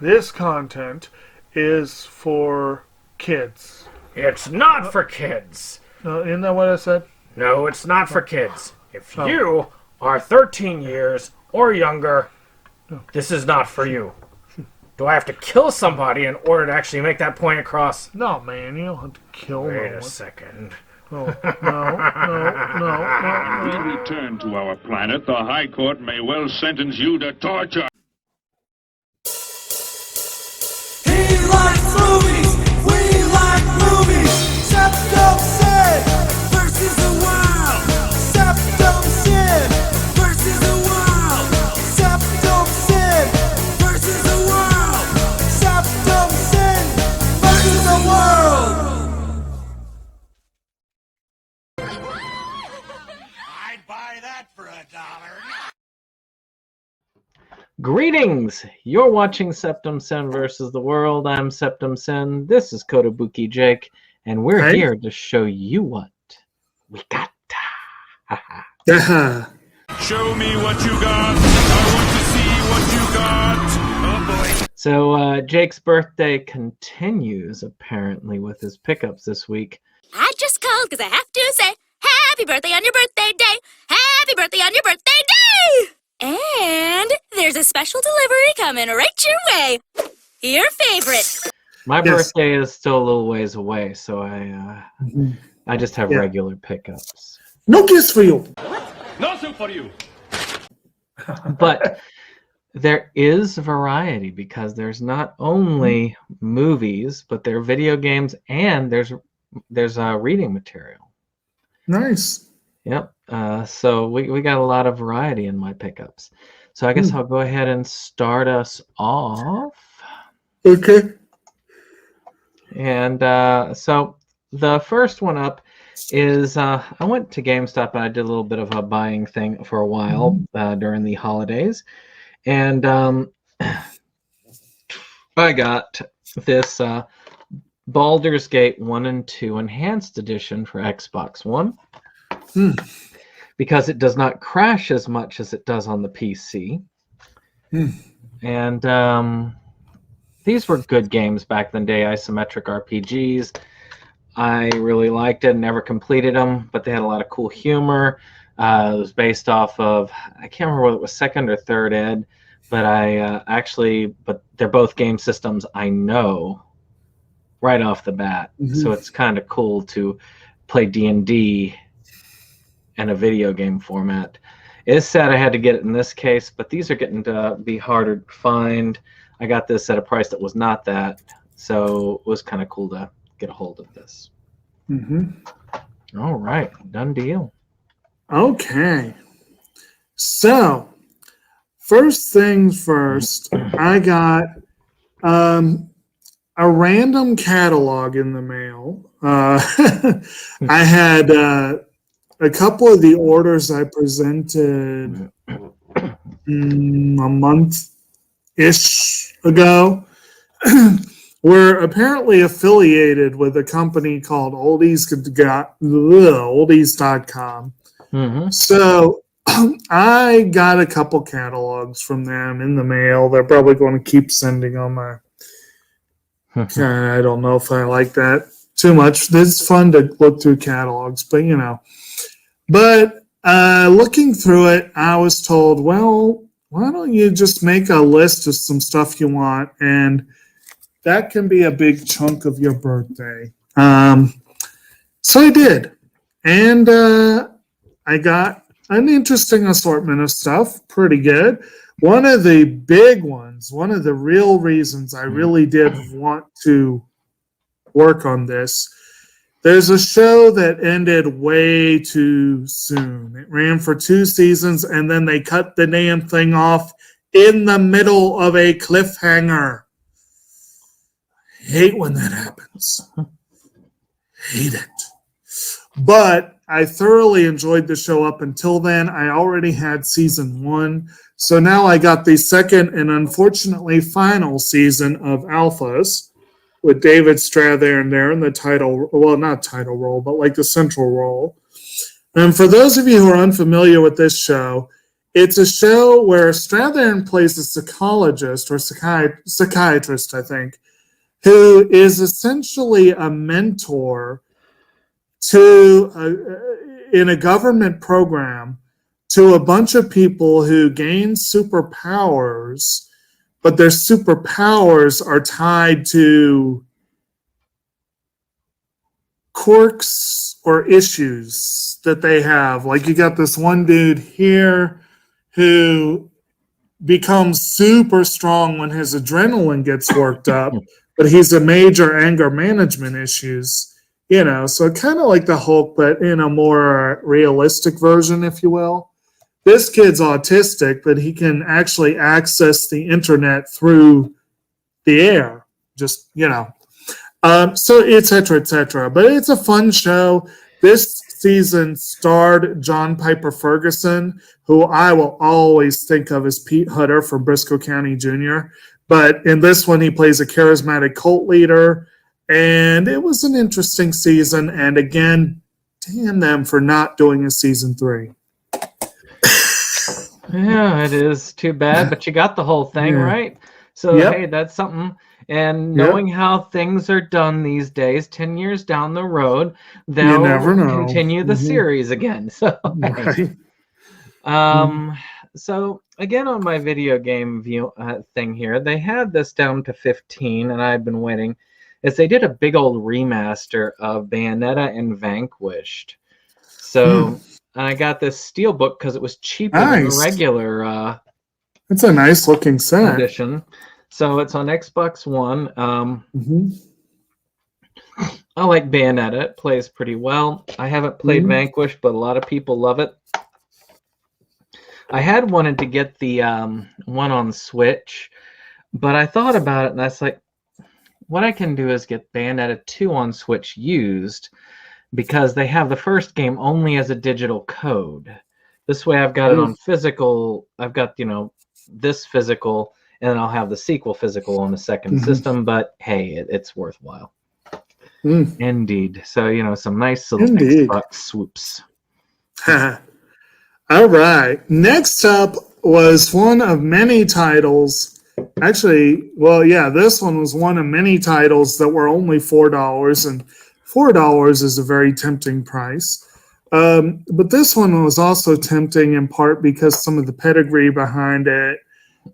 this content is for kids. It's not for kids. Isn't that what I said? No, it's not for kids. If you are 13 years or younger, this is not for you. Do I have to kill somebody in order to actually make that point across? No, man, you don't have to kill Wait no a one. second. Oh, no. When we return to our planet, the High Court may well sentence you to torture. He likes movies, we like movies. SeptumSin versus the world. SeptumSin versus the world. SeptumSin versus the world. SeptumSin versus the world. I'd buy that for $1. Greetings! You're watching SeptumSin versus the world. I'm SeptumSin. This is Kotobuki Jake, and we're here to show you what we got. Show me what you got. I want to see what you got. Oh boy. So Jake's birthday continues apparently with his pickups this week. I just called because I have to say happy birthday on your birthday day. Happy birthday on your birthday day. And there's a special delivery coming right your way. Your favorite. My birthday is still a little ways away, so I just have regular pickups. No gifts for you. No soup for you. But there is variety because there's not only movies, but there are video games and there's reading material. Nice. Yep. So we got a lot of variety in my pickups. So I guess I'll go ahead and start us off. Okay. And so the first one up is I went to GameStop and I did a little bit of a buying thing for a while during the holidays. And I got this Baldur's Gate 1 and 2 Enhanced Edition for Xbox One. Because it does not crash as much as it does on the PC. And these were good games back in the day, isometric RPGs. I really liked it, never completed them, but they had a lot of cool humor. It was based off of, I can't remember whether it was second or third ed, but but they're both game systems I know right off the bat. So it's kind of cool to play D&D in a video game format. It's sad I had to get it in this case, but these are getting to be harder to find. I got this at a price that was not that, so it was kind of cool to get a hold of this. All right, done deal. Okay. So, first things first, I got a random catalog in the mail. I had a couple of the orders I presented a month-ish ago were apparently affiliated with a company called oldies.com. So I got a couple catalogs from them in the mail. They're probably going to keep sending them. I don't know if I like that too much. It's fun to look through catalogs, but you know. But looking through it, I was told, well, why don't you just make a list of some stuff you want, and that can be a big chunk of your birthday. So I did, and I got an interesting assortment of stuff, pretty good. One of the big ones, one of the real reasons I really did want to work on this, there's a show that ended way too soon. It ran for 2 seasons, and then they cut the damn thing off in the middle of a cliffhanger. Hate when that happens. Hate it. But I thoroughly enjoyed the show up until then. I already had season 1. So now I got the second and unfortunately final season of Alphas, with David Strathairn there in the title, well, not title role, but like the central role. And for those of you who are unfamiliar with this show, It's a show where Strathairn plays a psychologist or psychiatrist, I think, who is essentially a mentor to in a government program to a bunch of people who gain superpowers, but their superpowers are tied to quirks or issues that they have. Like you got this one dude here who becomes super strong when his adrenaline gets worked up, but he's a major anger management issues, you know, so kind of like the Hulk, but in a more realistic version, if you will. This kid's autistic, but he can actually access the internet through the air, just, you know. So et cetera, et cetera. But it's a fun show. This season starred John Piper Ferguson, who I will always think of as Pete Hutter from Briscoe County Jr. But in this one, he plays a charismatic cult leader. And it was an interesting season. And again, damn them for not doing a season 3. Yeah, it is too bad, but you got the whole thing, right? So, hey, that's something. And knowing how things are done these days, 10 years down the road, they'll continue the series again. So, so again, on my video game thing here, they had this down to 15, and I've been waiting. Is they did a big old remaster of Bayonetta and Vanquished. So I got this steelbook because it was cheaper than the regular. It's a nice looking set edition. So it's on Xbox One. I like Bayonetta. It plays pretty well. I haven't played Vanquish, but a lot of people love it. I had wanted to get the one on Switch, but I thought about it, and that's like, what I can do is get Bayonetta 2 on Switch used, because they have the first game only as a digital code. This way I've got it on physical. I've got, you know, this physical, and then I'll have the sequel physical on the second system. But hey, it's worthwhile. Indeed. So, you know, some nice little Xbox swoops. All right. Next up was one of many titles. Actually, well, yeah, this one was one of many titles that were only $4, and $4 is a very tempting price. But this one was also tempting in part because some of the pedigree behind it.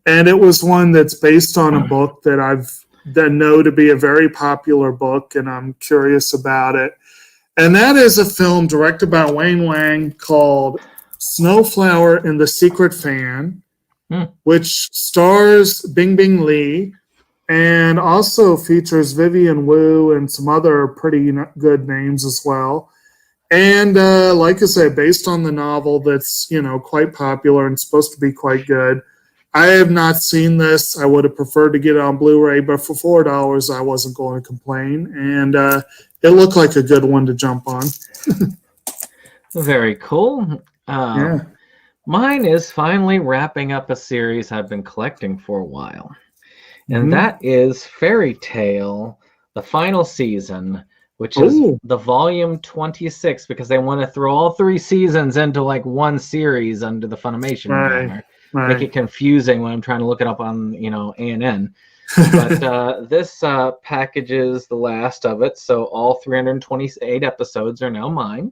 And it was one that's based on a book that that know to be a very popular book, and I'm curious about it. And that is a film directed by Wayne Wang called Snowflower and the Secret Fan, which stars Bing Bing Lee and also features Vivian Wu and some other pretty good names as well. And like I said, based on the novel that's, you know, quite popular and supposed to be quite good. I have not seen this. I would have preferred to get it on Blu-ray, but for $4, I wasn't going to complain. And it looked like a good one to jump on. Very cool. Mine is finally wrapping up a series I've been collecting for a while. And that is Fairy Tale, the final season, which is the volume 26, because they want to throw all 3 seasons into like one series under the Funimation banner. Make it confusing when I'm trying to look it up on, you know, ANN. But this packages the last of it, so all 328 episodes are now mine,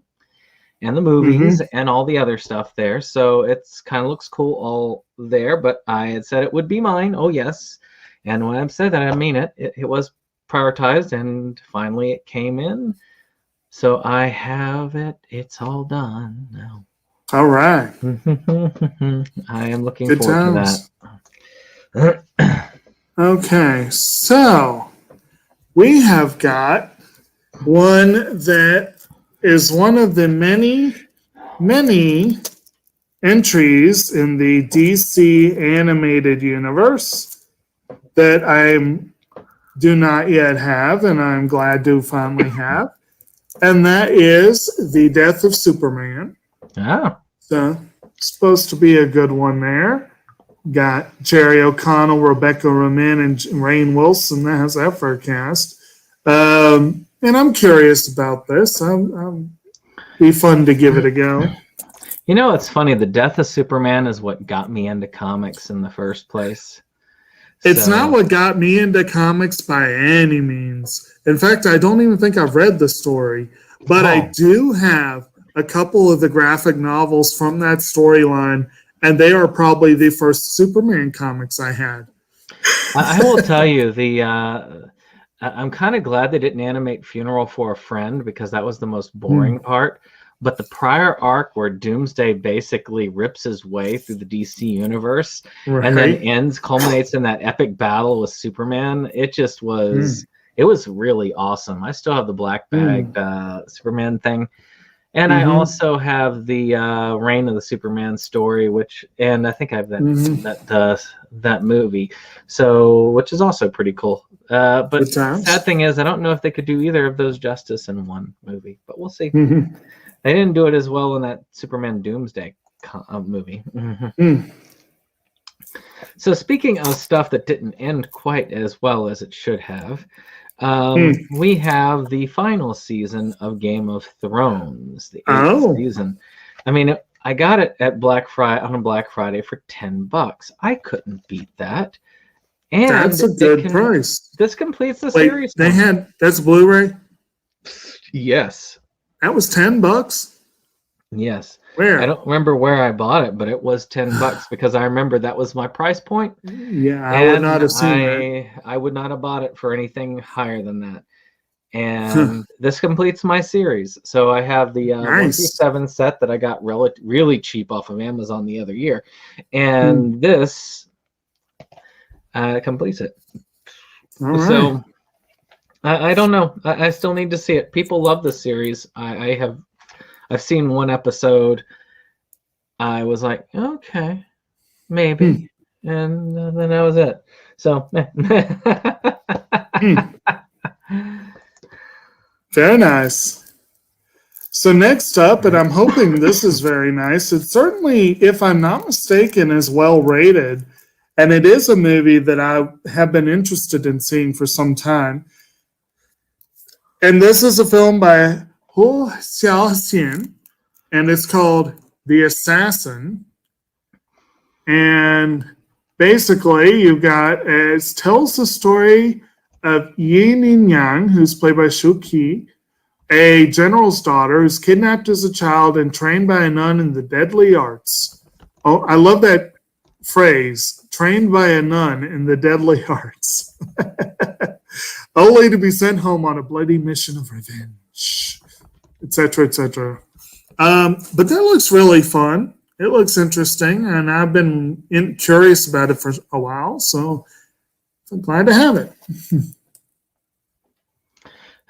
and the movies and all the other stuff there. So it's kind of looks cool all there, but I had said it would be mine. Oh, yes. And when I've said that, I mean it. It was prioritized, and finally it came in. So I have it. It's all done now. All right. I am looking forward to that. Okay, so we have got one that is one of the many, many entries in the DC animated universe that I do not yet have, and I'm glad to finally have. And that is The Death of Superman. So supposed to be a good one there. Got Jerry O'Connell, Rebecca Ramin, and Rainn Wilson. That has that for a cast. And I'm curious about this. Be fun to give it a go. You know, it's funny. The death of Superman is what got me into comics in the first place. It's So- not what got me into comics by any means. In fact, I don't even think I've read the story, but I do have a couple of the graphic novels from that storyline, and they are probably the first Superman comics I had. I will tell you I'm kind of glad they didn't animate Funeral for a Friend because that was the most boring part. But the prior arc where Doomsday basically rips his way through the DC universe and then culminates in that epic battle with Superman, it just was, it was really awesome. I still have the black bagged Superman thing. And I also have the Reign of the Superman story, and I think I have that movie, so which is also pretty cool. But the sad thing is, I don't know if they could do either of those justice in one movie, but we'll see. They didn't do it as well in that Superman Doomsday movie. So speaking of stuff that didn't end quite as well as it should have, we have the final season of Game of Thrones, the 8th season. I mean, I got it at Black Friday for $10. I couldn't beat that. And that's a good price. This completes the series. That's Blu-ray? Yes. That was $10? Yes. Where? I don't remember where I bought it, but it was $10 because I remember that was my price point. Yeah, I would not have seen that. I would not have bought it for anything higher than that. And this completes my series. So I have the 1-7 set that I got really cheap off of Amazon the other year. And this completes it. All right. So I don't know. I still need to see it. People love this series. I've seen one episode. I was like, okay, maybe, and then that was it. So, very nice. So next up, and I'm hoping this is very nice. It's certainly, if I'm not mistaken, is well rated, and it is a movie that I have been interested in seeing for some time. And this is a film by Hu Xiaoxian, and it's called The Assassin. And basically, you've got, it tells the story of Yin Yang, who's played by Shu Qi, a general's daughter who's kidnapped as a child and trained by a nun in the deadly arts. Oh, I love that phrase, trained by a nun in the deadly arts. Only to be sent home on a bloody mission of revenge, etc., etc. But that looks really fun. It looks interesting, and I've been curious about it for a while, so I'm glad to have it.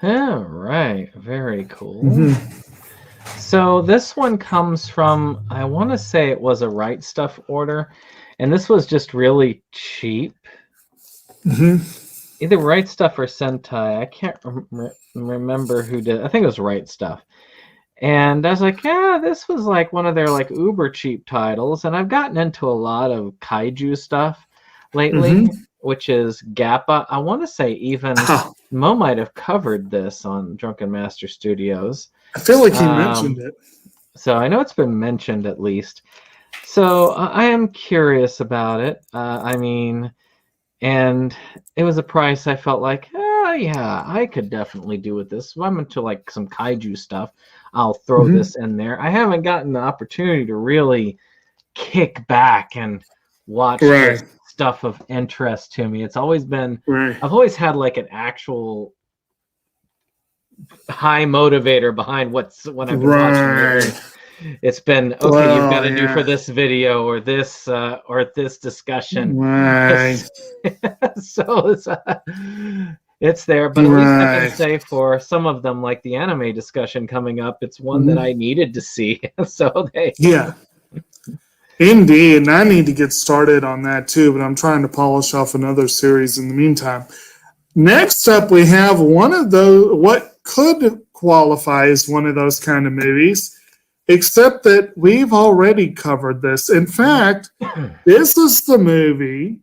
All right, very cool. So this one comes from, I want to say it was a Right Stuff order, and this was just really cheap. Either Right Stuff or Sentai. I can't remember who did. I think it was Right Stuff. And I was like, yeah, this was like one of their like uber cheap titles. And I've gotten into a lot of kaiju stuff lately, which is Gappa. I want to say even Mo might have covered this on Drunken Master Studios. I feel like he mentioned it. So I know it's been mentioned at least. So I am curious about it. I mean, and it was a price I felt like, yeah, I could definitely do with this. If I'm into like some kaiju stuff, I'll throw this in there. I haven't gotten the opportunity to really kick back and watch stuff of interest to me. It's always been, I've always had like an actual high motivator behind what I've been watching. It's been okay. You've got to do for this video or this discussion. So it's there, but at least I can say for some of them, like the anime discussion coming up, it's one that I needed to see. So indeed, and I need to get started on that too. But I'm trying to polish off another series in the meantime. Next up, we have one of those what could qualify as one of those kind of movies. Except that we've already covered this. In fact, this is the movie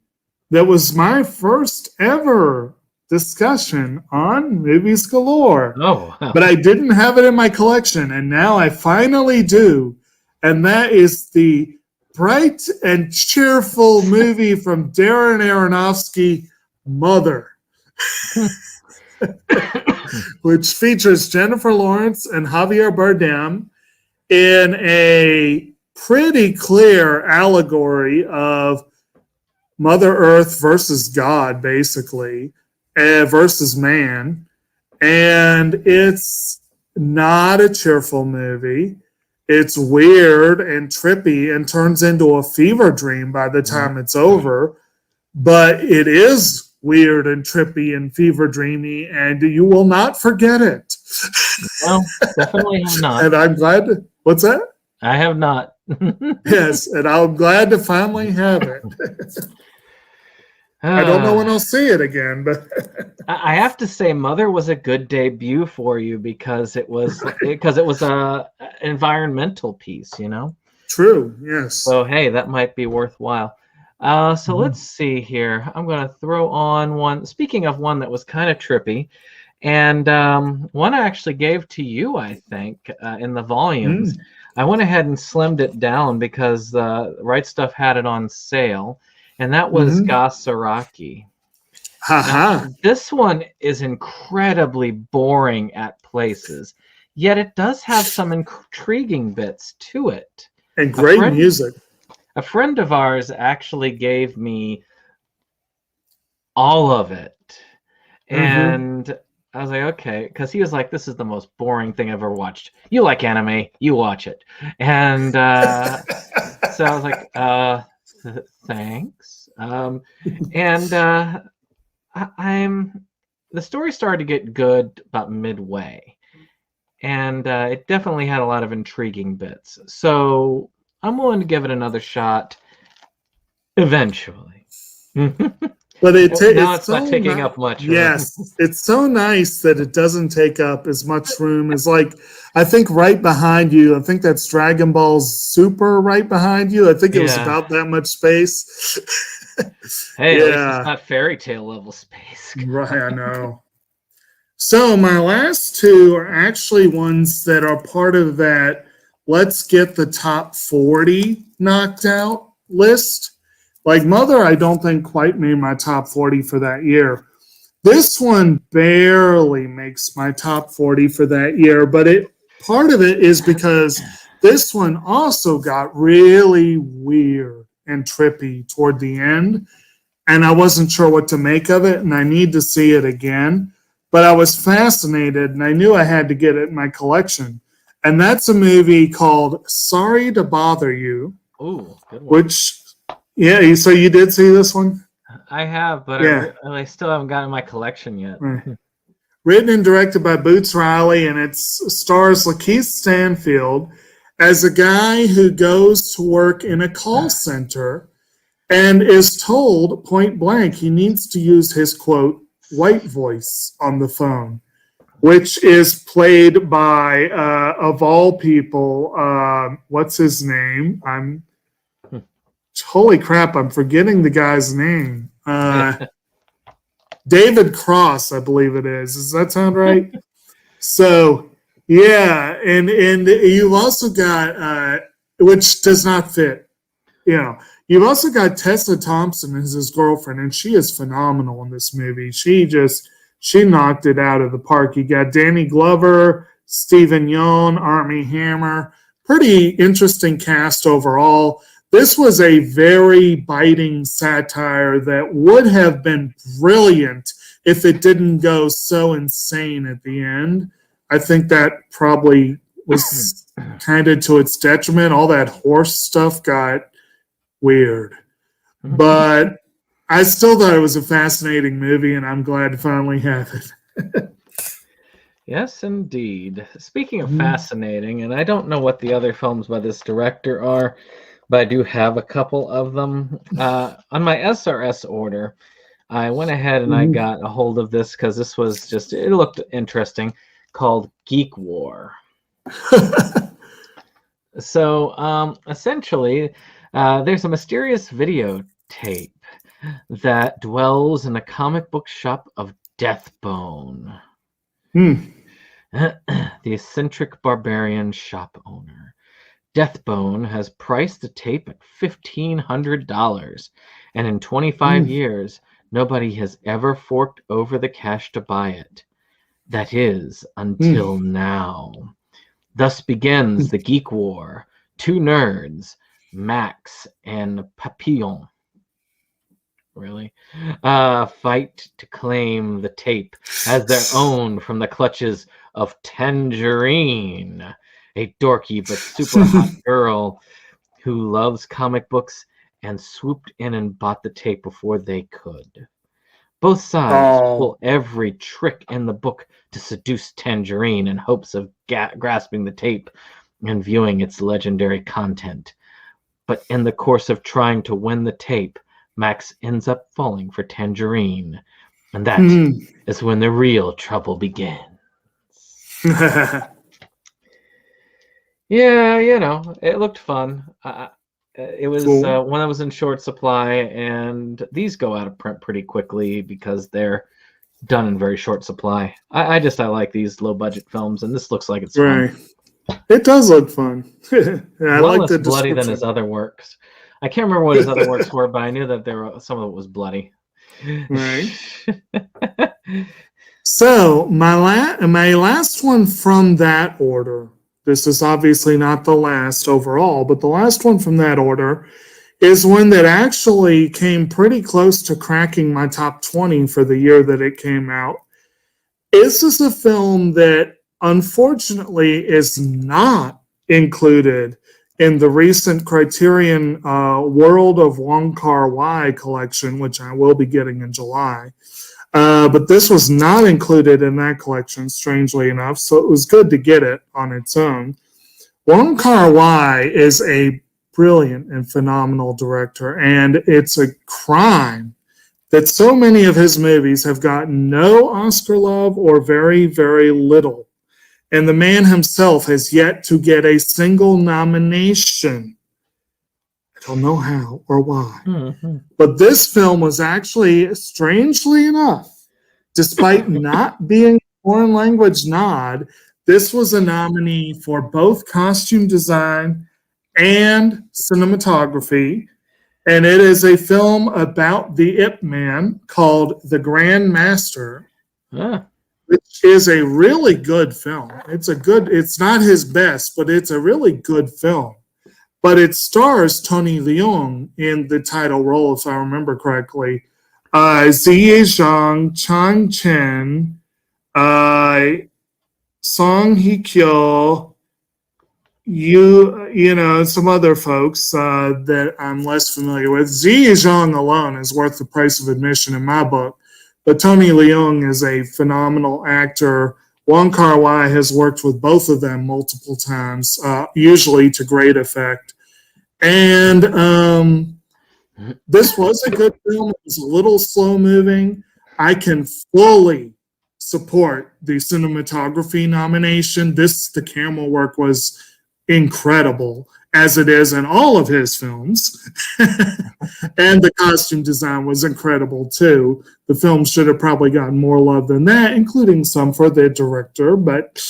that was my first ever discussion on Movies Galore. Oh, wow. But I didn't have it in my collection, and now I finally do. and that is the bright and cheerful movie from Darren Aronofsky, Mother, which features Jennifer Lawrence and Javier Bardem in a pretty clear allegory of Mother Earth versus God, basically, versus man. And it's not a cheerful movie. It's weird and trippy and turns into a fever dream by the time it's over. But it is weird and trippy and fever dreamy, and you will not forget it. Well, definitely have not. And I'm glad to, what's that? I have not. Yes, and I'm glad to finally have it. I don't know when I'll see it again, but I have to say, Mother was a good debut for you because it was a environmental piece, you know. True. Yes. So hey, that might be worthwhile. So let's see here. I'm going to throw on one. Speaking of one that was kind of trippy, and one I actually gave to you, I think, in the volumes. I went ahead and slimmed it down because Right Stuff had it on sale, and that was Gasaraki. Now, this one is incredibly boring at places, yet it does have some intriguing bits to it. And great music. A friend of ours actually gave me all of it. And I was like, okay, because he was like, this is the most boring thing I've ever watched. You like anime, you watch it. And so I was like, thanks. The story started to get good about midway. And it definitely had a lot of intriguing bits. So I'm willing to give it another shot eventually. But now it's not taking up much. Yes, it's so nice that it doesn't take up as much room as, like, I think right behind you. I think that's Dragon Ball Super right behind you. I think it was about that much space. Hey, at least it's not fairy tale level space. Right, I know. So my last two are actually ones that are part of that let's get the top 40 knocked out list. Like Mother, I don't think quite made my top 40 for that year. This one barely makes my top 40 for that year, but part of it is because this one also got really weird and trippy toward the end, and I wasn't sure what to make of it, and I need to see it again. But I was fascinated, and I knew I had to get it in my collection. And that's a movie called Sorry to Bother You. Ooh, good one. Which, so you did see this one? I have, but I still haven't gotten my collection yet. Right. Written and directed by Boots Riley, and it stars Lakeith Stanfield as a guy who goes to work in a call center and is told point blank he needs to use his, quote, white voice on the phone, which is played by, of all people, what's his name? Holy crap, I'm forgetting the guy's name. David Cross, I believe it is. Does that sound right? So, yeah, and you've also got, which does not fit, You've also got Tessa Thompson as his girlfriend, and she is phenomenal in this movie. She knocked it out of the park. You got Danny Glover, Stephen Yeun, Armie Hammer. Pretty interesting cast overall. This was a very biting satire that would have been brilliant if it didn't go so insane at the end. I think that probably was kind of to its detriment. All that horse stuff got weird. But I still thought it was a fascinating movie, and I'm glad to finally have it. Yes, indeed. Speaking of fascinating, and I don't know what the other films by this director are, but I do have a couple of them. On my SRS order, I went ahead and I got a hold of this because this was it looked interesting, called Geek War. So essentially, there's a mysterious videotape that dwells in a comic book shop of Deathbone. The eccentric barbarian shop owner Deathbone has priced the tape at $1,500, and in 25 years, nobody has ever forked over the cash to buy it. That is, until now. Thus begins the Geek War. Two nerds, Max and Papillon, fight to claim the tape as their own from the clutches of Tangerine, a dorky but super hot girl who loves comic books and swooped in and bought the tape before they could. Both sides pull every trick in the book to seduce Tangerine in hopes of grasping the tape and viewing its legendary content. But in the course of trying to win the tape, Max ends up falling for Tangerine. And that is when the real trouble begins. Yeah, it looked fun. It was Cool. one that was in short supply, and these go out of print pretty quickly because they're done in very short supply. I like these low budget films, and this looks like it's Right. fun. It does look fun. I Well, like the less bloody than his description. other works. I can't remember what his other works were, but I knew that some of it was bloody. Right. So my last one from that order. This is obviously not the last overall, but the last one from that order is one that actually came pretty close to cracking my top 20 for the year that it came out. This is a film that unfortunately is not included in the recent Criterion World of Wong Kar-wai collection, which I will be getting in July. But this was not included in that collection, strangely enough, so it was good to get it on its own. Wong Kar-wai is a brilliant and phenomenal director, and it's a crime that so many of his movies have gotten no Oscar love or very, very little. And the man himself has yet to get a single nomination. I don't know how or why. But this film was actually, strangely enough, despite not being a foreign language nod, this was a nominee for both costume design and cinematography. And it is a film about the Ip Man called The Grand Master, which is a really good film. It's not his best, but it's a really good film. But it stars Tony Leung in the title role, if I remember correctly. Ziyi Zhang, Chang Chen, Song Hye Kyo, some other folks that I'm less familiar with. Ziyi Zhang alone is worth the price of admission in my book. But Tony Leung is a phenomenal actor. Wong Kar-wai has worked with both of them multiple times, usually to great effect. And this was a good film. It was a little slow moving. I can fully support the cinematography nomination. The camera work was incredible, as it is in all of his films. And the costume design was incredible too. The film should have probably gotten more love than that, including some for the director. But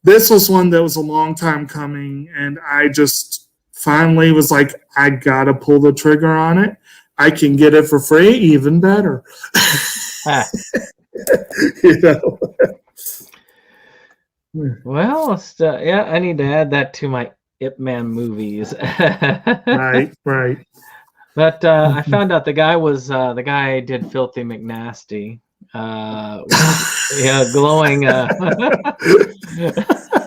this was one that was a long time coming, and I just finally was like, I gotta pull the trigger on it. I can get it for free, even better. Well, I need to add that to my Ip Man movies. Right. But I found out the guy did Filthy Mcnasty. Glowing.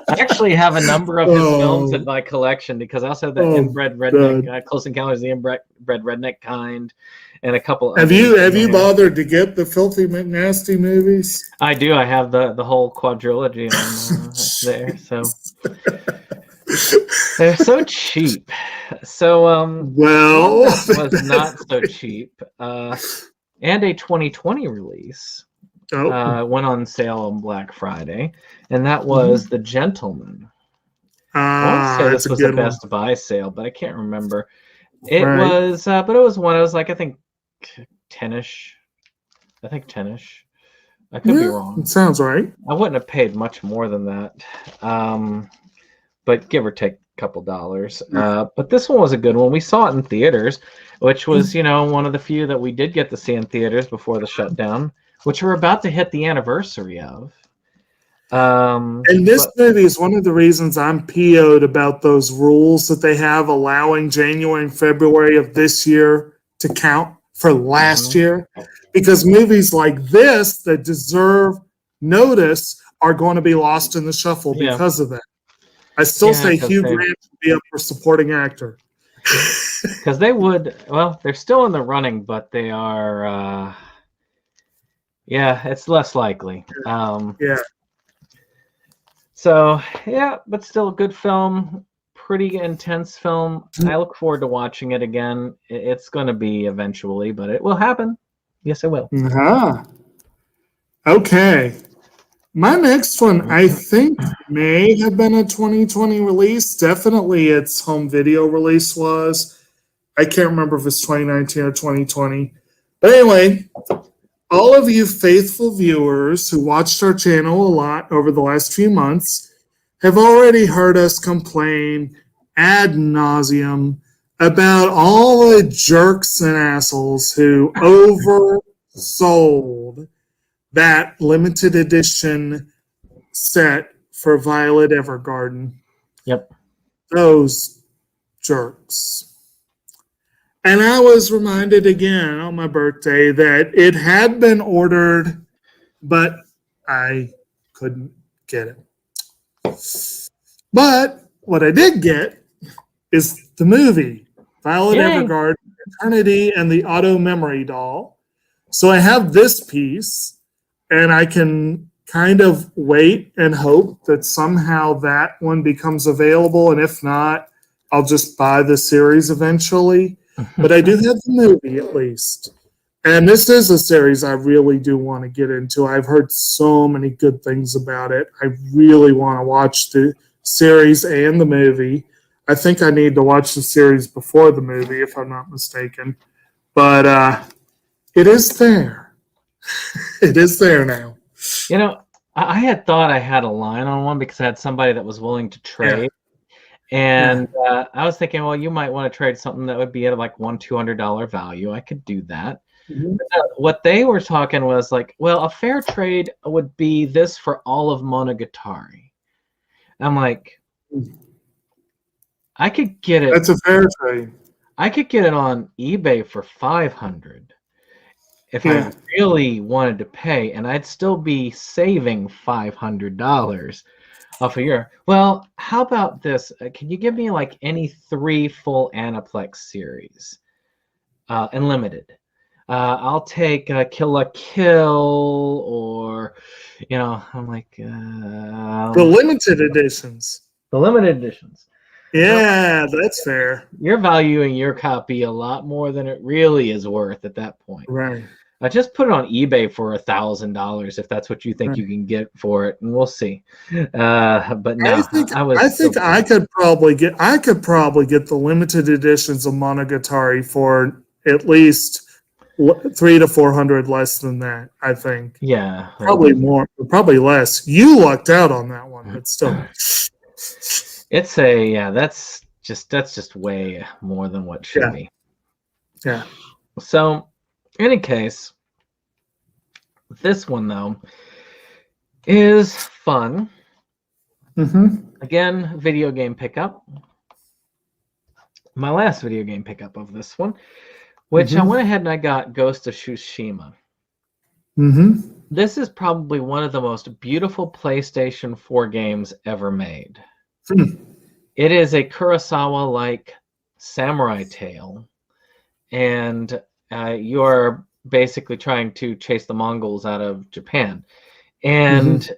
I actually have a number of his films in my collection because I also have the Inbred Redneck, Close Encounters of the Inbred Redneck Kind, and a couple. Have you bothered to get the Filthy Mcnasty movies? I do. I have the whole quadrilogy on there. So they're so cheap. So well, was not so cheap, and a 2020 release. Went on sale on Black Friday, and that was The Gentleman. I want to say this was a Best Buy sale, but I can't remember. It was, but it was one. It was like I think 10ish. I think 10ish. I could be wrong. It sounds right. I wouldn't have paid much more than that. but give or take a couple dollars. But this one was a good one. We saw it in theaters, which was, one of the few that we did get to see in theaters before the shutdown, which we're about to hit the anniversary of. And this movie is one of the reasons I'm PO'd about those rules that they have allowing January and February of this year to count for last year. Because movies like this that deserve notice are going to be lost in the shuffle because of that. I still say Hugh Grant should be up for supporting actor. Because they would, they're still in the running, but they are, it's less likely. So, but still a good film, pretty intense film. I look forward to watching it again. It's going to be eventually, but it will happen. Yes, it will. Okay. My next one, I think, may have been a 2020 release. Definitely its home video release was. I can't remember if it's 2019 or 2020. But anyway, all of you faithful viewers who watched our channel a lot over the last few months have already heard us complain ad nauseum about all the jerks and assholes who oversold that limited edition set for Violet Evergarden. Yep. Those jerks. And I was reminded again on my birthday that it had been ordered, but I couldn't get it. But what I did get is the movie, Violet Evergarden, Eternity, and the Auto Memory Doll. So I have this piece, and I can kind of wait and hope that somehow that one becomes available. And if not, I'll just buy the series eventually. But I do have the movie at least. And this is a series I really do want to get into. I've heard so many good things about it. I really want to watch the series and the movie. I think I need to watch the series before the movie, if I'm not mistaken. But it is there. It is there now. I had thought I had a line on one because I had somebody that was willing to trade. And I was thinking, well, you might want to trade something that would be at like $200 value. I could do that. But what they were talking was like, well, a fair trade would be this for all of Monogatari. I'm like, I could get it. That's a fair trade. I could get it on eBay for $500 if I really wanted to pay, and I'd still be saving $500 off a year. Well, how about this? Can you give me like any 3 full Aniplex series, unlimited? I'll take Kill la Kill, or I'm like the limited editions. The limited editions. Yeah, that's fair. You're valuing your copy a lot more than it really is worth at that point. Right. I just put it on eBay for $1,000 if that's what you think you can get for it, and we'll see. But no, I could probably get the limited editions of Monogatari for at least $300 to $400 less than that. I think. Yeah. Probably more. Probably less. You lucked out on that one, but still. It's that's just way more than what should be. Yeah. So, in any case, this one though is fun. Again, video game pickup. My last video game pickup of this one, which I went ahead and I got Ghost of Tsushima. This is probably one of the most beautiful PlayStation 4 games ever made. It is a Kurosawa-like samurai tale, and you are basically trying to chase the Mongols out of Japan. And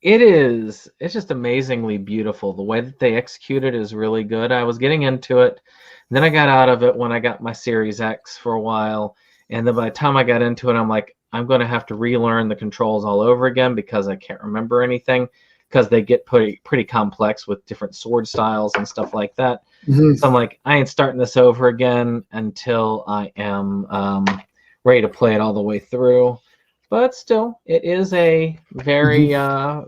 it's just amazingly beautiful. The way that they execute it is really good. I was getting into it, and then I got out of it when I got my Series X for a while. And then by the time I got into it, I'm like, I'm going to have to relearn the controls all over again because I can't remember anything, because they get pretty complex with different sword styles and stuff like that. So I'm like, I ain't starting this over again until I am ready to play it all the way through. But still, it is a very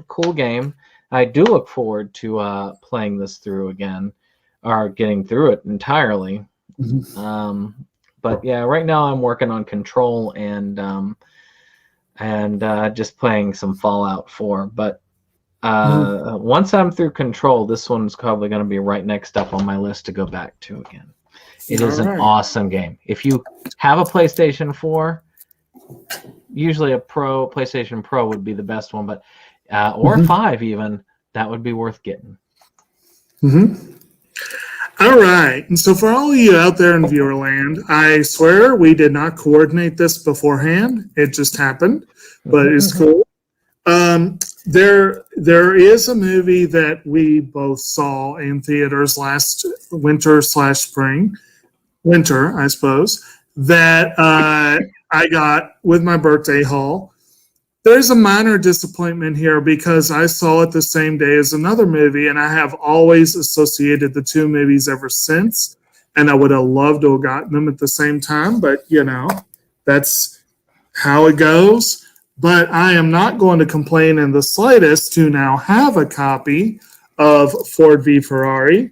cool game. I do look forward to playing this through again, or getting through it entirely. But yeah, right now I'm working on Control and just playing some Fallout 4. But once I'm through Control, this one's probably going to be right next up on my list to go back to again. It is an awesome game. If you have a PlayStation 4, usually a PlayStation Pro would be the best one, but or 5 even, that would be worth getting. All right. And so for all of you out there in Viewerland, I swear we did not coordinate this beforehand. It just happened, but it's cool. There is a movie that we both saw in theaters last winter/spring, winter, I suppose, that I got with my birthday haul. There's a minor disappointment here because I saw it the same day as another movie, and I have always associated the two movies ever since, and I would have loved to have gotten them at the same time, but, you know, that's how it goes. But I am not going to complain in the slightest to now have a copy of Ford v Ferrari,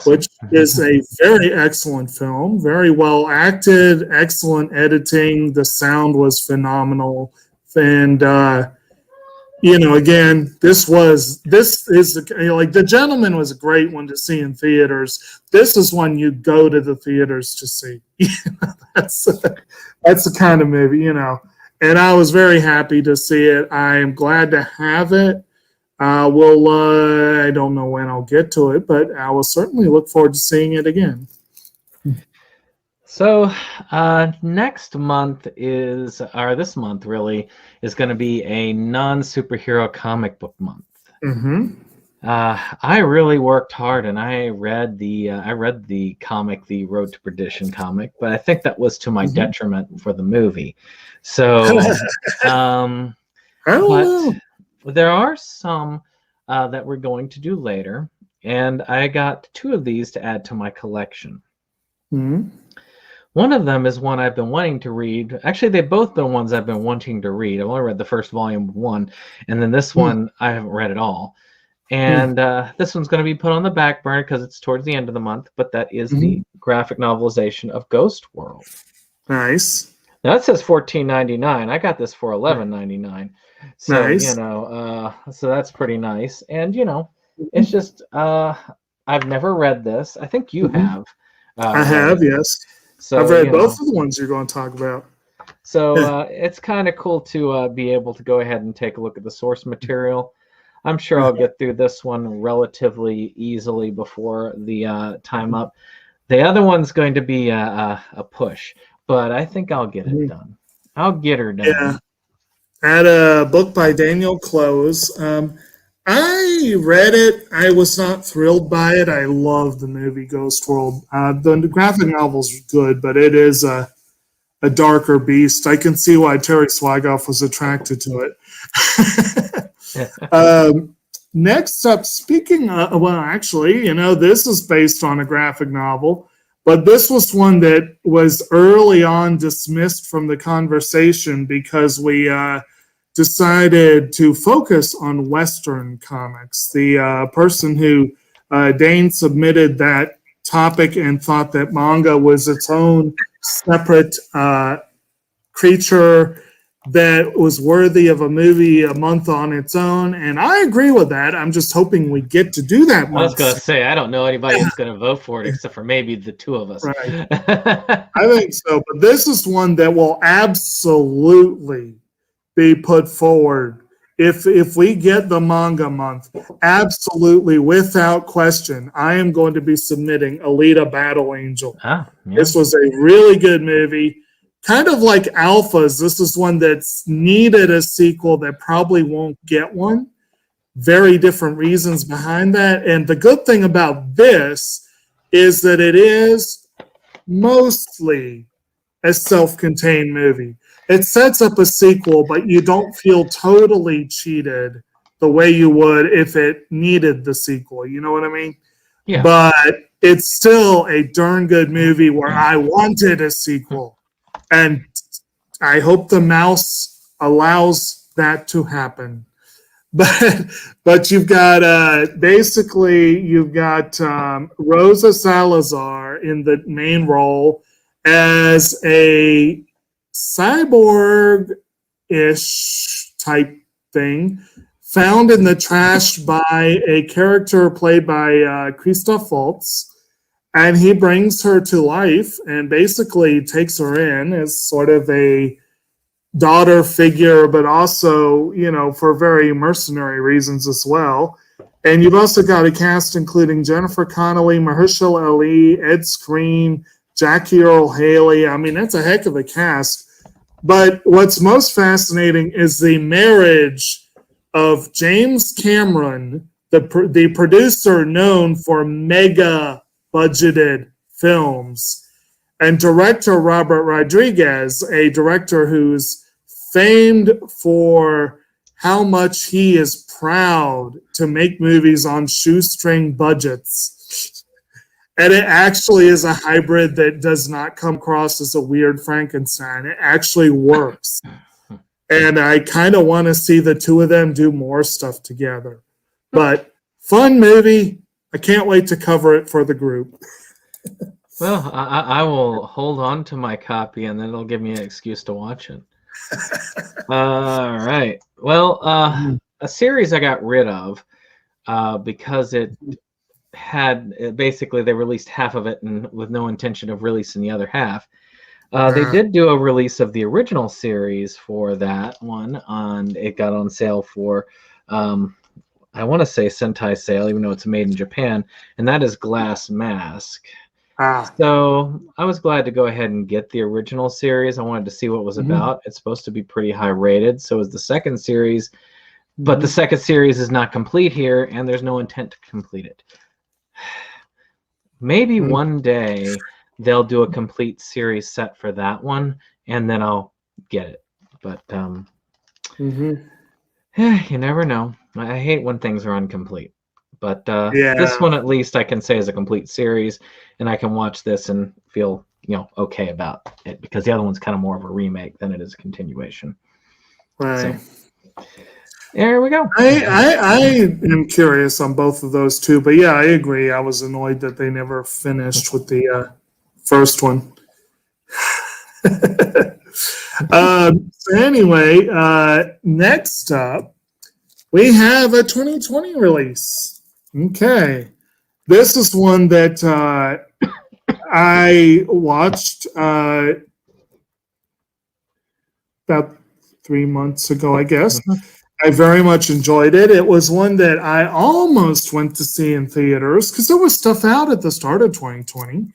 which is a very excellent film, very well acted, excellent editing. The sound was phenomenal. And, you know, again, this is, you know, like The Gentleman was a great one to see in theaters. This is one you go to the theaters to see. That's the kind of movie, you know. And I was very happy to see it. I am glad to have it. I don't know when I'll get to it, but I will certainly look forward to seeing it again. So next month this month really, is going to be a non-superhero comic book month. I really worked hard, and I read the comic, the Road to Perdition comic, but I think that was to my detriment for the movie. So, but there are some that we're going to do later, and I got 2 of these to add to my collection. One of them is one I've been wanting to read. Actually, they've both been ones I've been wanting to read. I've only read the first volume of one, and then this one I haven't read at all. And this one's going to be put on the back burner because it's towards the end of the month, but that is the graphic novelization of Ghost World. Nice. Now it says $14.99. I got this for $11.99. So, nice. You know, so that's pretty nice. And, you know, it's just, I've never read this. I think you have. I have, yes. So, I've read both of the ones you're going to talk about. So it's kind of cool to be able to go ahead and take a look at the source material. I'm sure I'll get through this one relatively easily before the time up. The other one's going to be a push, but I think I'll get it done. I'll get her done. Yeah. At a book by Daniel Close. I read it. I was not thrilled by it. I love the movie Ghost World. The graphic novel's good, but it is a darker beast. I can see why Terry Swigoff was attracted to it. Next up, speaking of, well, actually, you know, this is based on a graphic novel, but this was one that was early on dismissed from the conversation because we decided to focus on Western comics. The person who, Dane, submitted that topic and thought that manga was its own separate creature that was worthy of a movie a month on its own, and I agree with that. I'm just hoping we get to do that. I was going to say, I don't know anybody that's going to vote for it except for maybe the 2 of us. Right. I think so, but this is one that will absolutely be put forward. If we get the manga month, absolutely, without question, I am going to be submitting Elita Battle Angel. This was a really good movie. Kind of like Alphas, this is one that's needed a sequel that probably won't get one. Very different reasons behind that. And the good thing about this is that it is mostly a self-contained movie. It sets up a sequel, but you don't feel totally cheated the way you would if it needed the sequel. You know what I mean? Yeah. But it's still a darn good movie where I wanted a sequel. And I hope the mouse allows that to happen. but you've got basically you've got Rosa Salazar in the main role as a cyborg-ish type thing found in the trash by a character played by Christoph Waltz. And he brings her to life and basically takes her in as sort of a daughter figure, but also, for very mercenary reasons as well. And you've also got a cast including Jennifer Connelly, Mahershala Ali, Ed Skrein, Jackie Earle Haley. I mean, that's a heck of a cast. But what's most fascinating is the marriage of James Cameron, the producer known for mega budgeted films, and director Robert Rodriguez, a director who's famed for how much he is proud to make movies on shoestring budgets. And it actually is a hybrid that does not come across as a weird Frankenstein. It actually works. And I kind of want to see the two of them do more stuff together. But fun movie. I can't wait to cover it for the group. Well, I will hold on to my copy, and then it'll give me an excuse to watch it. All right. Well, a series I got rid of because it had basically they released half of it and with no intention of releasing the other half. They did do a release of the original series for that one, and it got on sale for I want to say Sentai sale, even though it's made in Japan, and that is Glass Mask. So I was glad to go ahead and get the original series. I wanted to see what it was about. It's supposed to be pretty high rated. So is the second series, but the second series is not complete here, and there's no intent to complete it. Maybe one day they'll do a complete series set for that one, and then I'll get it. But you never know. I hate when things are incomplete. But this one at least I can say is a complete series, and I can watch this and feel okay about it, because the other one's kind of more of a remake than it is a continuation. Right. So, there we go. I am curious on both of those too, but yeah, I agree. I was annoyed that they never finished with the first one. So anyway, next up, we have a 2020 release. Okay. This is one that I watched about 3 months ago, I guess. I very much enjoyed it. It was one that I almost went to see in theaters because there was stuff out at the start of 2020.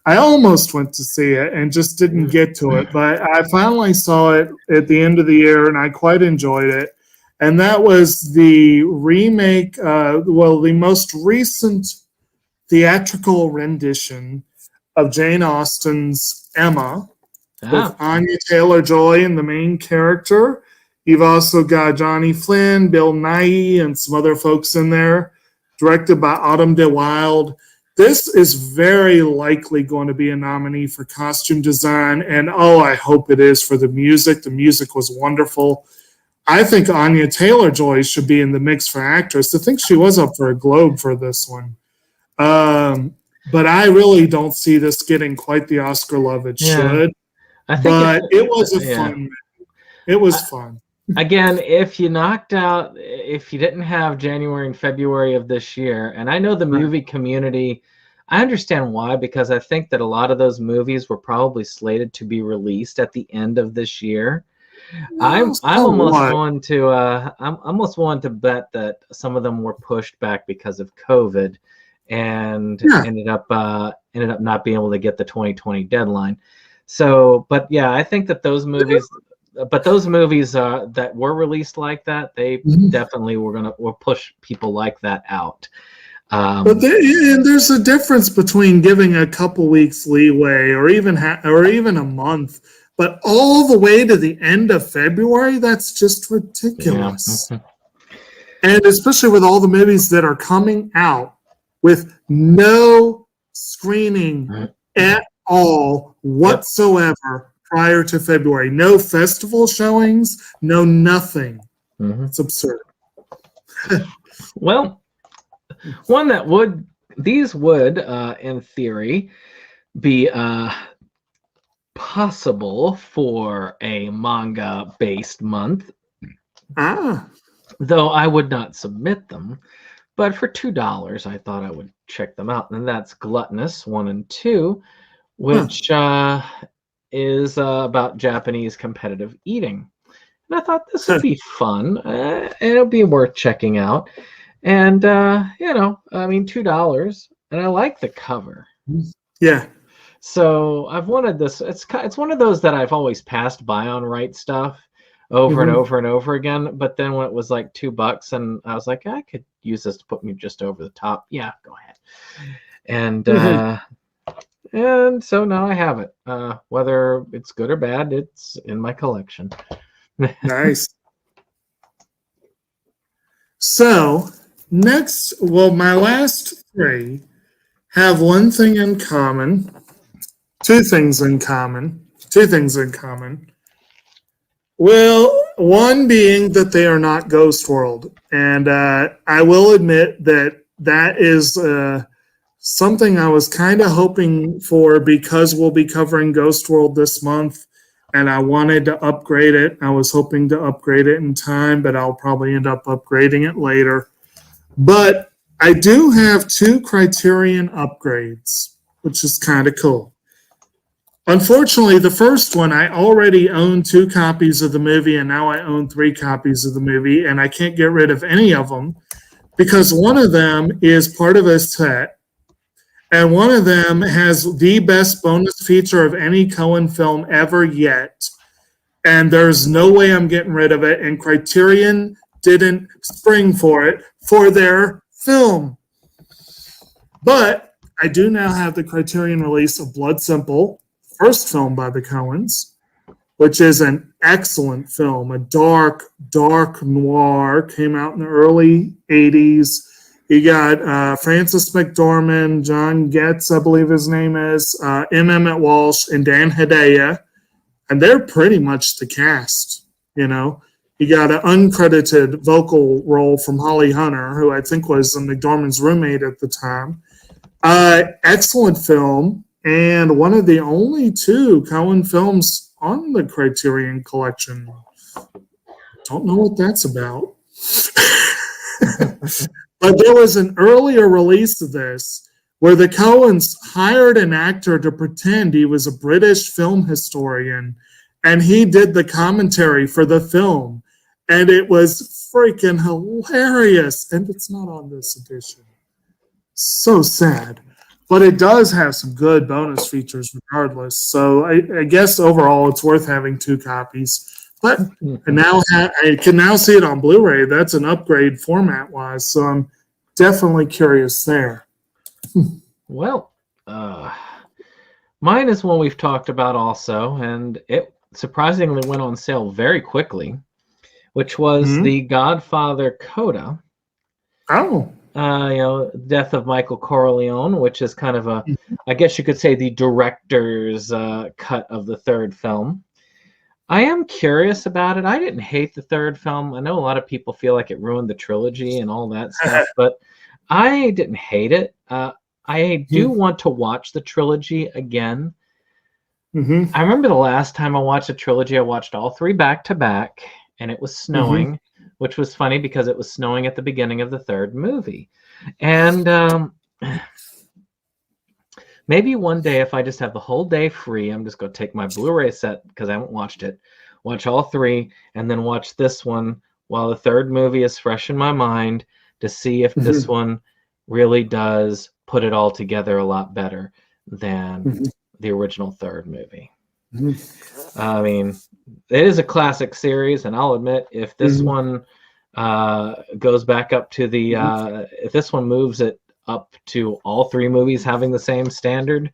I almost went to see it and just didn't get to it, but I finally saw it at the end of the year, and I quite enjoyed it. And that was the remake, the most recent theatrical rendition of Jane Austen's Emma, with Anya Taylor-Joy in the main character. You've also got Johnny Flynn, Bill Nighy, and some other folks in there, directed by Autumn de Wilde. This is very likely going to be a nominee for costume design, and I hope it is for the music. The music was wonderful. I think Anya Taylor-Joy should be in the mix for actress. I think she was up for a Globe for this one. But I really don't see this getting quite the Oscar love it should. But it was a fun movie. It was fun. Again, if you didn't have January and February of this year, and I know the movie community, I understand why, because I think that a lot of those movies were probably slated to be released at the end of this year. I'm almost willing to bet that some of them were pushed back because of COVID, and ended up not being able to get the 2020 deadline. So, but yeah, I think that those movies that were released like that, they definitely will push people like that out. But there's a difference between giving a couple weeks leeway or even a month, but all the way to the end of February, that's just ridiculous. Yeah. And especially with all the movies that are coming out with no screening at all whatsoever prior to February. No festival showings, no nothing. It's absurd. Well, one that these would, in theory, be possible for a manga-based month, though I would not submit them. But for $2, I thought I would check them out, and that's Gluttonous 1 and 2, which is about Japanese competitive eating. And I thought this would be fun. It'll be worth checking out. And, $2, and I like the cover. Yeah. So I've wanted this. It's one of those that I've always passed by on Right Stuff over and over and over again. But then when it was like $2, and I was like, I could use this to put me just over the top. Yeah, go ahead. And so now I have it. Whether it's good or bad, it's in my collection. Nice. So next, my last three have one thing in common. Two things in common. Well, one being that they are not Ghost World. And I will admit that is something I was kind of hoping for, because we'll be covering Ghost World this month, and I wanted to upgrade it. I was hoping to upgrade it in time, but I'll probably end up upgrading it later. But I do have 2 Criterion upgrades, which is kind of cool. Unfortunately, the first one, I already own 2 copies of the movie, and now I own 3 copies of the movie, and I can't get rid of any of them because one of them is part of a set, and one of them has the best bonus feature of any Coen film ever yet, and there's no way I'm getting rid of it, and Criterion didn't spring for it for their film. But I do now have the Criterion release of Blood Simple, first film by the Coens, which is an excellent film, a dark noir, came out in the early 80s. You got Francis McDormand, John Getz, I believe his name is, M. Emmett Walsh, and Dan Hedaya, and they're pretty much the cast, you know. You got an uncredited vocal role from Holly Hunter, who I think was McDormand's roommate at the time. Excellent film, and one of the only 2 Coen films on the Criterion Collection. Don't know what that's about. But there was an earlier release of this where the Coens hired an actor to pretend he was a British film historian, and he did the commentary for the film, and it was freaking hilarious, and it's not on this edition. So sad. But it does have some good bonus features regardless. So I guess overall it's worth having 2 copies. But I can now see it on Blu-ray. That's an upgrade format-wise. So I'm definitely curious there. Well, mine is one we've talked about also, and it surprisingly went on sale very quickly, which was the Godfather Coda. Oh. Death of Michael Corleone, which is kind of I guess you could say the director's cut of the third film. I am curious about it. I didn't hate the third film. I know a lot of people feel like it ruined the trilogy and all that stuff, but I didn't hate it. I do want to watch the trilogy again. I remember the last time I watched a trilogy, I watched all 3 back to back, and it was snowing, which was funny because it was snowing at the beginning of the third movie. And maybe one day, if I just have the whole day free, I'm just going to take my Blu-ray set, because I haven't watched it, watch all 3, and then watch this one while the third movie is fresh in my mind to see if this one really does put it all together a lot better than the original third movie. I mean, it is a classic series, and I'll admit, if this one goes back up to the if this one moves it up to all 3 movies having the same standard,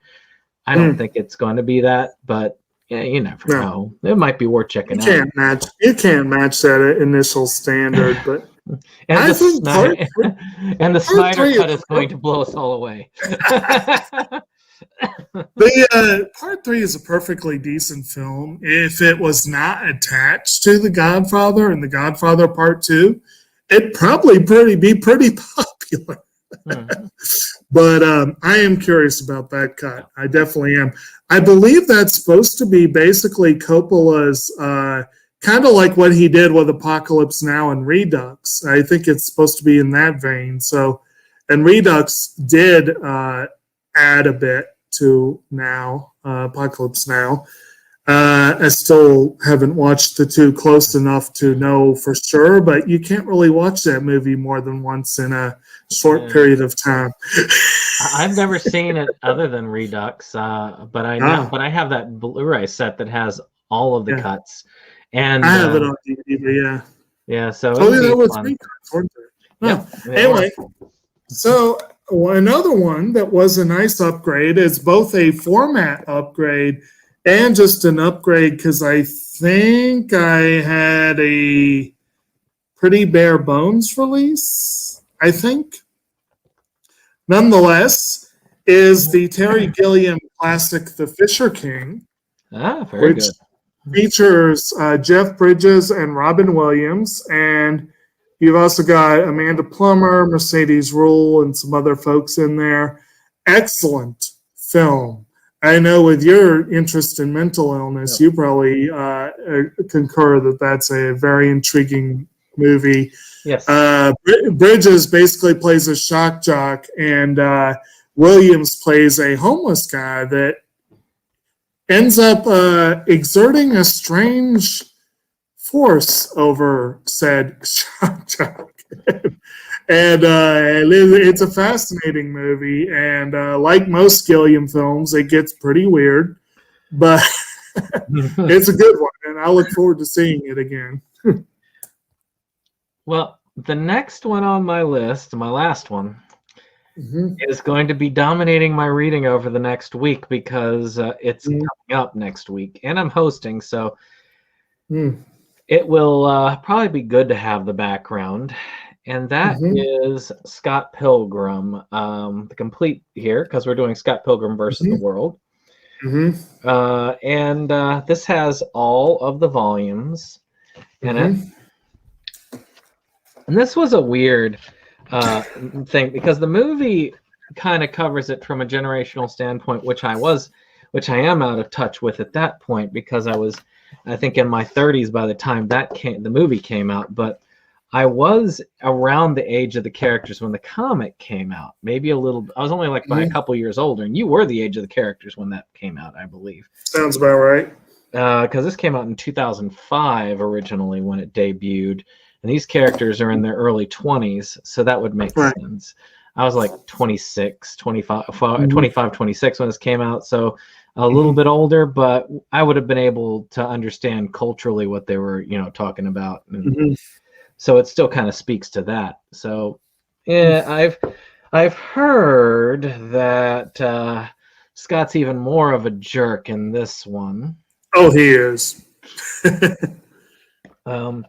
I don't think it's going to be that, but yeah, you never know. It might be worth checking out. You can't match that initial standard, but and the Snyder cut is going to blow us all away. The part 3 is a perfectly decent film. If it was not attached to The Godfather and The Godfather Part 2, it'd probably be pretty popular. But I am curious about that cut. I definitely am. I believe that's supposed to be basically Coppola's kind of like what he did with Apocalypse Now and Redux. I think it's supposed to be in that vein. So, and Redux did add a bit to Apocalypse Now. I still haven't watched the two close enough to know for sure, but you can't really watch that movie more than once in a short period of time. I've never seen it other than Redux, but I know, but I have that Blu-ray set that has all of the cuts, and I have it on DVD. Yeah. So there were 3 cuts, weren't there? Anyway, so another one that was a nice upgrade is both a format upgrade and just an upgrade because I think I had a pretty bare bones release, I think. Nonetheless, is the Terry Gilliam classic The Fisher King, very which good. features Jeff Bridges and Robin Williams, and you've also got Amanda Plummer, Mercedes Ruehl, and some other folks in there. Excellent film. I know with your interest in mental illness, you probably concur that that's a very intriguing movie. Yes. Bridges basically plays a shock jock, and Williams plays a homeless guy that ends up exerting a strange force over said shock jock. And it's a fascinating movie, and like most Gilliam films, it gets pretty weird, but it's a good one, and I look forward to seeing it again. Well, the next one on my list, my last one, is going to be dominating my reading over the next week because it's coming up next week, and I'm hosting, so it will probably be good to have the background. And that is Scott Pilgrim, the complete here, because we're doing Scott Pilgrim versus the World. And this has all of the volumes in it. And this was a weird thing because the movie kind of covers it from a generational standpoint, which I am out of touch with at that point because I think in my 30s by the time the movie came out, but I was around the age of the characters when the comic came out. Maybe a little. I was only like by a couple years older, and you were the age of the characters when that came out, I believe. Sounds about right. Because this came out in 2005 originally when it debuted, and these characters are in their early 20s, so that would make sense. I was like 26 when this came out, so a little bit older, but I would have been able to understand culturally what they were, talking about. And, so it still kind of speaks to that. So, yeah, I've heard that Scott's even more of a jerk in this one. Oh, he is. And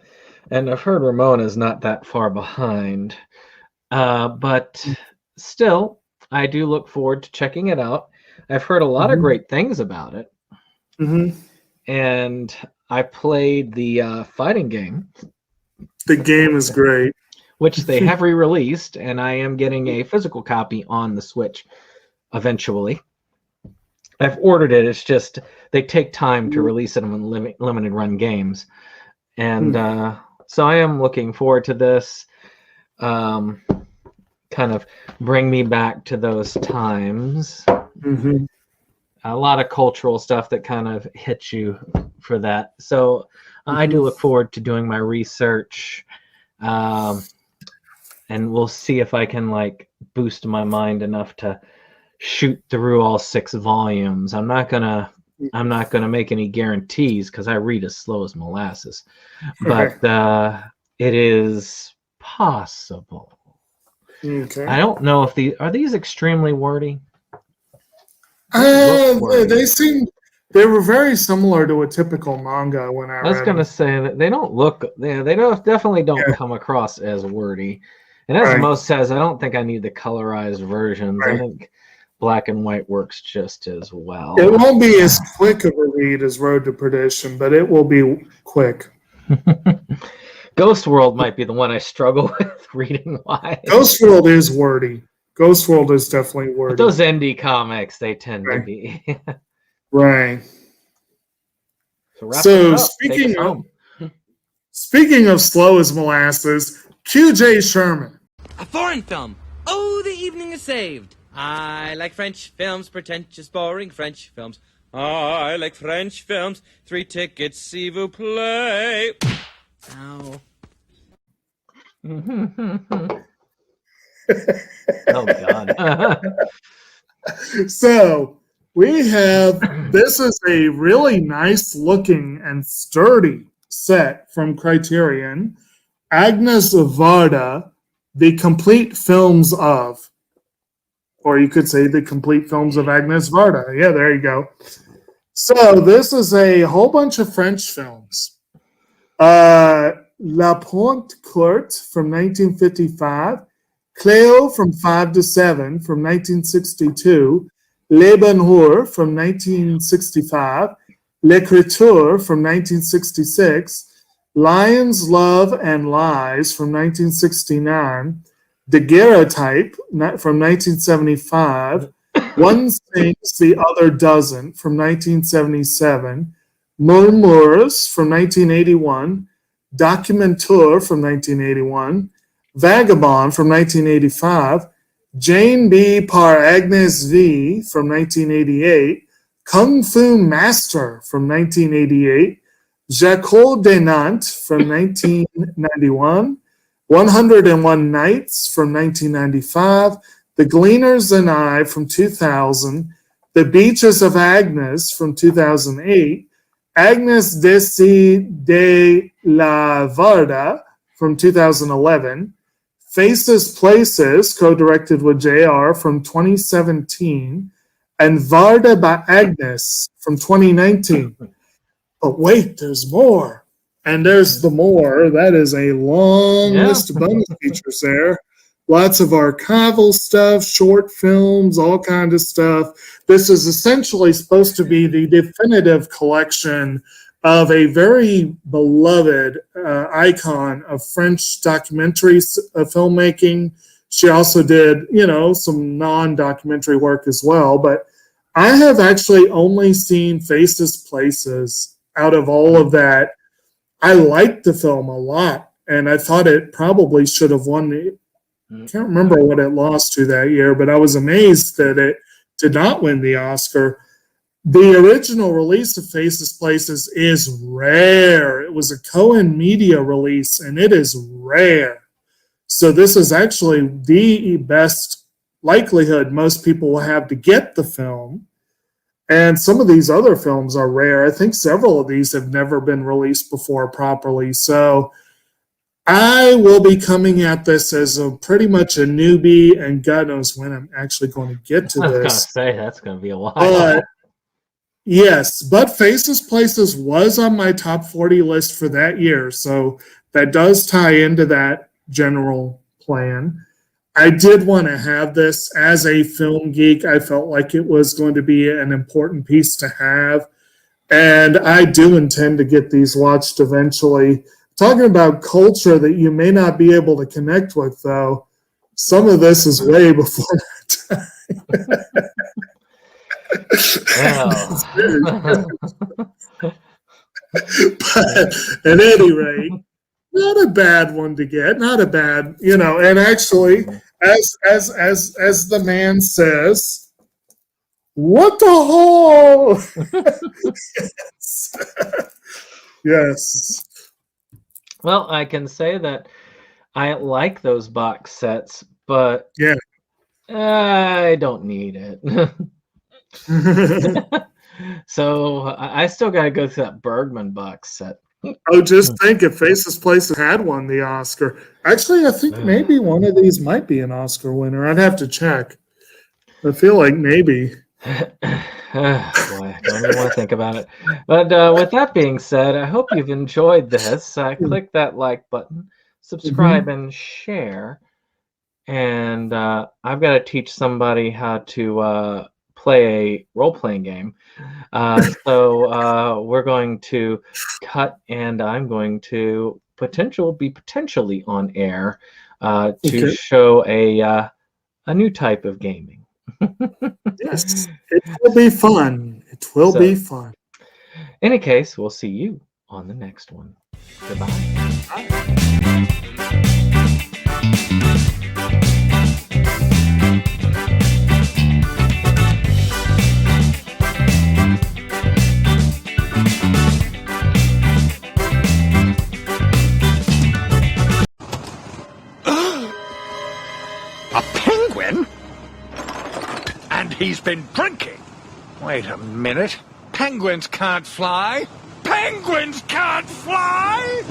I've heard Ramona's not that far behind. But still, I do look forward to checking it out. I've heard a lot of great things about it. And I played the fighting game. The game is great. Which they have re-released, and I am getting a physical copy on the Switch eventually. I've ordered it. It's just they take time to release it on limited run games. And so I am looking forward to this. Kind of bring me back to those times. A lot of cultural stuff that kind of hits you for that. So I do look forward to doing my research, and we'll see if I can boost my mind enough to shoot through all 6 volumes. I'm not gonna make any guarantees because I read as slow as molasses, but it is possible. Okay. I don't know if these extremely wordy. They were very similar to a typical manga when I read. I was going to say that they don't look. They definitely don't come across as wordy. And as Mo says, I don't think I need the colorized versions. I think black and white works just as well. It won't be as quick of a read as Road to Perdition, but it will be quick. Ghost World might be the one I struggle with reading wise. Ghost World is wordy. Ghost World is definitely wordy. But those indie comics, they tend to be. Right. wrap So it up. Take us speaking of slow as molasses, QJ Sherman. A foreign film. Oh, the evening is saved. I like French films, pretentious, boring French films. I like French films. 3 tickets, s'il vous plaît. Ow. Oh, God. So we have, this is a really nice looking and sturdy set from Criterion. Agnes Varda, The Complete Films of, or you could say The Complete Films of Agnes Varda. Yeah, there you go. So this is a whole bunch of French films. La Pointe Courte from 1955, Cléo from 5 to 7 from 1962, Les Ben-Hur from 1965, L'Écriture from 1966, Lions, Love, and Lies from 1969, Daguerreotype from 1975, One Sings, the Other Doesn't from 1977, Murmures from 1981, Documenteur from 1981, Vagabond from 1985, Jane B. par Agnes V from 1988, Kung Fu Master from 1988, Jacques de Nantes from 1991, 101 Nights from 1995, The Gleaners and I from 2000, The Beaches of Agnes from 2008, Agnes de la Varda from 2011, Faces Places, co-directed with JR from 2017, and Varda by Agnes from 2019. But wait, there's more. And there's the more. That is a long list of bonus features there. Lots of archival stuff, short films, all kinds of stuff. This is essentially supposed to be the definitive collection of a very beloved icon of French documentary filmmaking. She also did, some non-documentary work as well. But I have actually only seen Faces Places out of all of that. I liked the film a lot, and I thought it probably should have won the. I can't remember what it lost to that year, but I was amazed that it did not win the Oscar. The original release of Faces Places is rare. It was a Cohen Media release, and it is rare. So this is actually the best likelihood most people will have to get the film. And some of these other films are rare. I think several of these have never been released before properly. So I will be coming at this as pretty much a newbie, and God knows when I'm actually going to get to I was going to this. say, that's going to be a while. But yes, but Faces Places was on my top 40 list for that year. So that does tie into that general plan. I did want to have this as a film geek. I felt like it was going to be an important piece to have. And I do intend to get these watched eventually. Talking about culture that you may not be able to connect with, though, some of this is way before that time. But at any rate, not a bad one to get. Not a bad, And actually, as the man says, what the hell? Yes. Well, I can say that I like those box sets, but yeah, I don't need it. So I still got to go through that Bergman box set. Oh, just think if Faces Places had won the Oscar. Actually, I think maybe one of these might be an Oscar winner. I'd have to check. I feel like maybe. Boy, I don't even want to think about it. But with that being said, I hope you've enjoyed this. Click that like button, subscribe, and share. and I've got to teach somebody how to play a role-playing game. So we're going to cut, and I'm going to be potentially on air to Okay. show a new type of gaming. Yes, it will be fun. It will So- be fun. In any case, we'll see you on the next one. Goodbye. A penguin? And he's been drinking. Wait a minute. Penguins can't fly. Penguins can't fly?